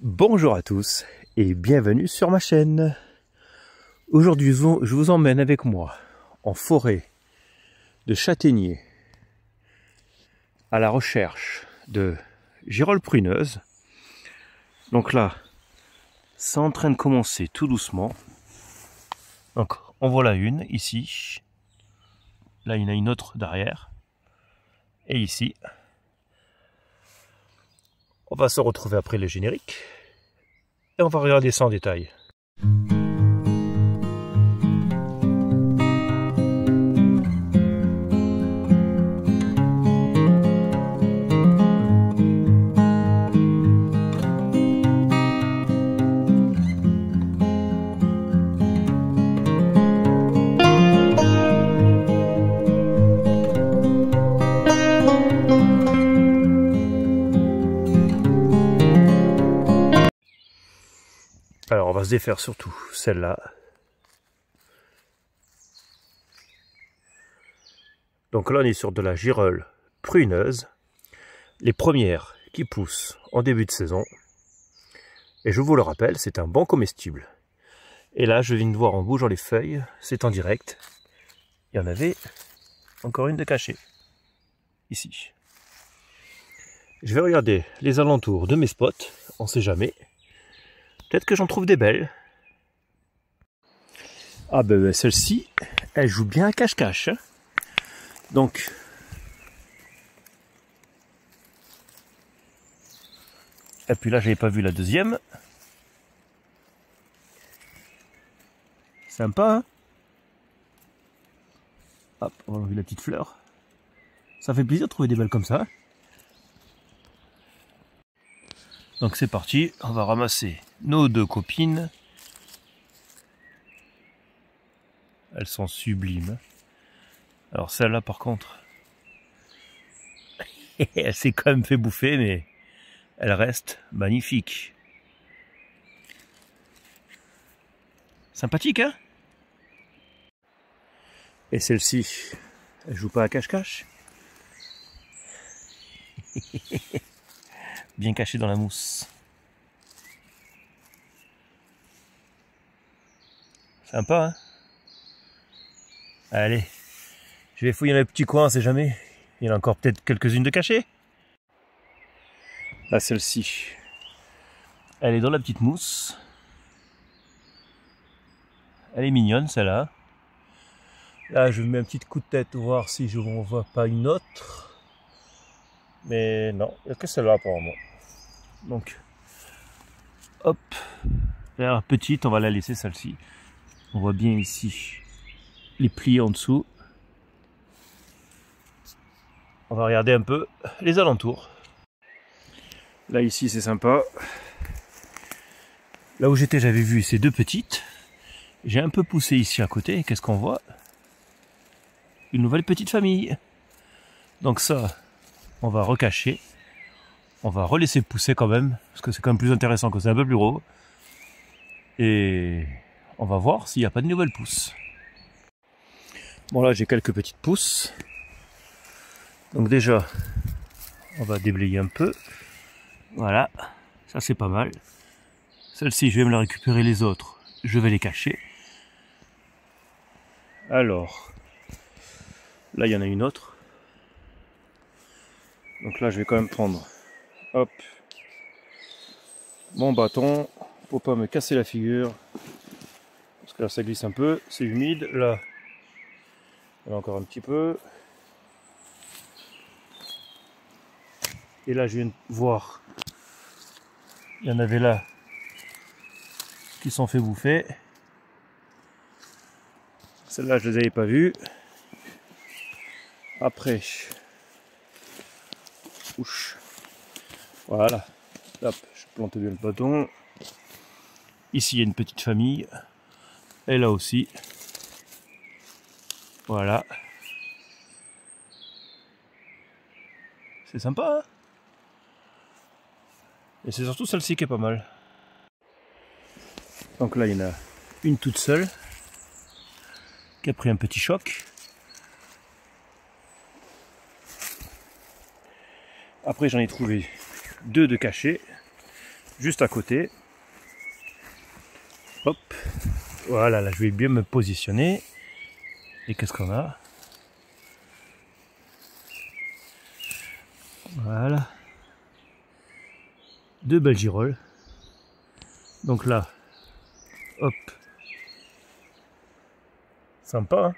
Bonjour à tous et bienvenue sur ma chaîne. Aujourd'hui je vous emmène avec moi en forêt de châtaigniers à la recherche de girolles pruneuses. Donc là, c'est en train de commencer tout doucement. Donc en voilà une ici. Là il y en a une autre derrière. Et ici. On va se retrouver après le générique. Et on va regarder ça en détail. Alors on va se défaire surtout celle-là. Donc là on est sur de la girolle pruneuse. Les premières qui poussent en début de saison. Et je vous le rappelle, c'est un bon comestible. Et là je viens de voir en bougeant les feuilles, c'est en direct. Il y en avait encore une de cachée. Ici. Je vais regarder les alentours de mes spots, on sait jamais. Peut-être que j'en trouve des belles. Ah ben celle-ci, elle joue bien à cache-cache. Hein. Donc, et puis là, j'avais pas vu la deuxième. Sympa, hein. Hop, on a vu la petite fleur. Ça fait plaisir de trouver des belles comme ça. Donc c'est parti, on va ramasser nos deux copines. Elles sont sublimes. Alors celle-là par contre, elle s'est quand même fait bouffer, mais elle reste magnifique. Sympathique, hein? Et celle-ci, elle joue pas à cache-cache. Bien cachée dans la mousse. Sympa, hein? Allez, je vais fouiller dans les petits coins, on sait jamais. Il y en a encore peut-être quelques-unes de cachées. Là, celle-ci, elle est dans la petite mousse. Elle est mignonne, celle-là. Là, je mets un petit coup de tête, voir si je n'en vois pas une autre. Mais non, il n'y a que celle-là apparemment. Donc, hop, la petite, on va la laisser celle-ci. On voit bien ici les plis en dessous. On va regarder un peu les alentours. Là ici c'est sympa. Là où j'étais j'avais vu ces deux petites. J'ai un peu poussé ici à côté. Qu'est-ce qu'on voit? Une nouvelle petite famille. Donc ça, on va recacher. On va relaisser pousser quand même. Parce que c'est quand même plus intéressant quand c'est un peu plus gros. Et on va voir s'il n'y a pas de nouvelles pousses. Bon là j'ai quelques petites pousses. Donc déjà, on va déblayer un peu. Voilà, ça c'est pas mal. Celle-ci, je vais me la récupérer, les autres, je vais les cacher. Alors, là il y en a une autre. Donc là je vais quand même prendre, hop, mon bâton pour pas me casser la figure. Parce que là ça glisse un peu, c'est humide. Là, il y en a encore un petit peu. Et là je viens de voir, il y en avait là qui sont fait bouffer. Celles-là je les avais pas vues. Après, ouch, voilà, hop, je plante bien le bâton. Ici il y a une petite famille, et là aussi, voilà. C'est sympa, hein? Et c'est surtout celle-ci qui est pas mal. Donc là il y en a une toute seule qui a pris un petit choc. Après j'en ai trouvé deux de cachés. juste à côté. Hop, voilà, là je vais bien me positionner. Et qu'est-ce qu'on a? Voilà. 2 belles girolles. Donc là, hop. Sympa, hein?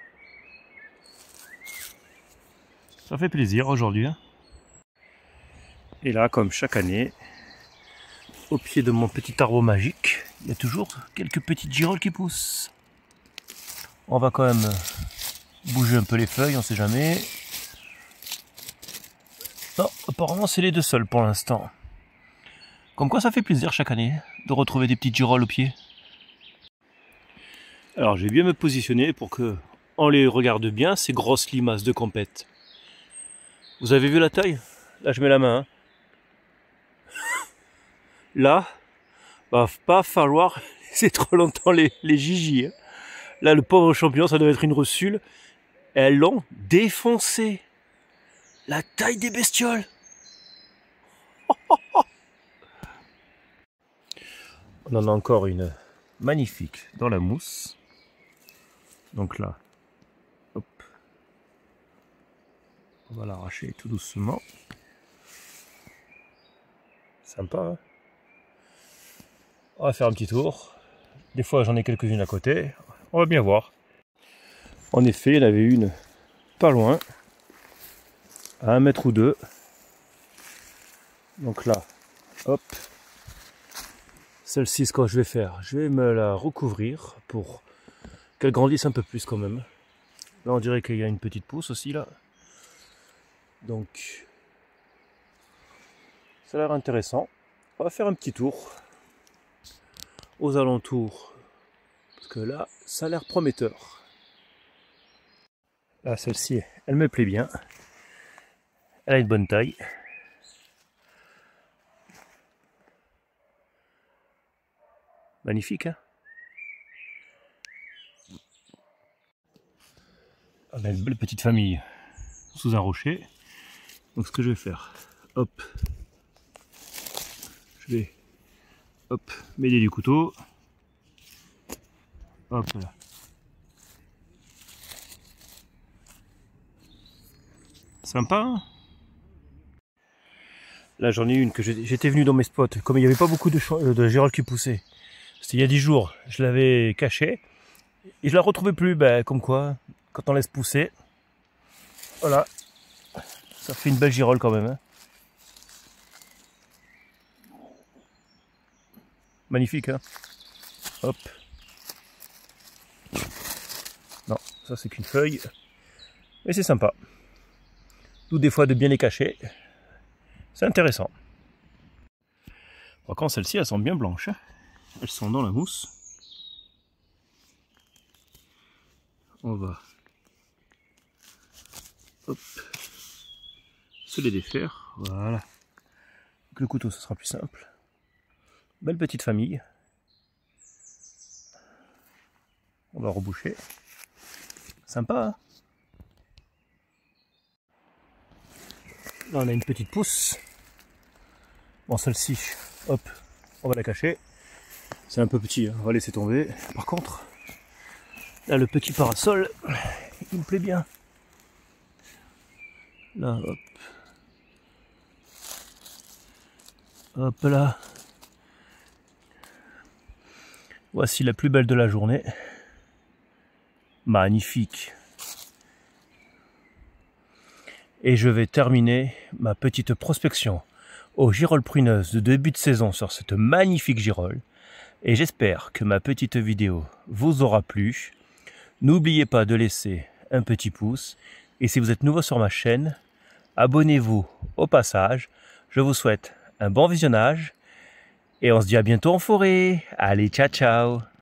Ça fait plaisir aujourd'hui. Hein. Et là, comme chaque année, au pied de mon petit arbre magique, il y a toujours quelques petites girolles qui poussent. On va quand même bouger un peu les feuilles, on sait jamais. Non, apparemment c'est les deux seuls pour l'instant. Comme quoi ça fait plaisir chaque année de retrouver des petites girolles au pied. Alors je vais bien me positionner pour que on les regarde bien, ces grosses limaces de compète. Vous avez vu la taille? Là je mets la main. Hein. Là, va pas falloir laisser trop longtemps les gigis. Hein. Là le pauvre champignon, ça doit être une reçule. Elles l'ont défoncé. La taille des bestioles. On en a encore une magnifique dans la mousse. Donc là, hop, on va l'arracher tout doucement. Sympa, hein? On va faire un petit tour. Des fois j'en ai quelques-unes à côté. On va bien voir. En effet, il y en avait une pas loin, à 1 mètre ou 2. Donc là, hop. Celle-ci, ce que je vais faire, je vais me la recouvrir pour qu'elle grandisse un peu plus quand même. Là, on dirait qu'il y a une petite pousse aussi là. Donc, ça a l'air intéressant. On va faire un petit tour aux alentours. Parce que là, ça a l'air prometteur. Là, celle-ci, elle me plaît bien. Elle a une bonne taille. Magnifique, hein? On a une belle petite famille sous un rocher. Donc ce que je vais faire, hop, je vais, hop, m'aider du couteau. Hop là. Sympa, hein? Là j'en ai une que j'étais venu dans mes spots. Comme il n'y avait pas beaucoup de girolles qui poussaient. C'était il y a 10 jours. Je l'avais cachée. Et je la retrouvais plus. Ben, comme quoi, quand on laisse pousser. Voilà. Ça fait une belle girolle quand même. Hein. Magnifique, hein? Hop. Non, ça c'est qu'une feuille. Mais c'est sympa. D'où des fois de bien les cacher. C'est intéressant. Par contre, celles-ci, elles sont bien blanches. Hein. Elles sont dans la mousse. On va hop, se les défaire. Voilà. Avec le couteau, ce sera plus simple. Belle petite famille. On va reboucher. Sympa, hein? Là, on a une petite pousse. Bon, celle-ci, hop, on va la cacher. C'est un peu petit, hein, on va laisser tomber. Par contre, là, le petit parasol, il me plaît bien. Là, hop. Hop là. Voici la plus belle de la journée. Magnifique. Et je vais terminer ma petite prospection aux girolles pruneuses de début de saison sur cette magnifique girole. Et j'espère que ma petite vidéo vous aura plu. N'oubliez pas de laisser un petit pouce. Et si vous êtes nouveau sur ma chaîne, abonnez-vous au passage. Je vous souhaite un bon visionnage. Et on se dit à bientôt en forêt. Allez, ciao ciao!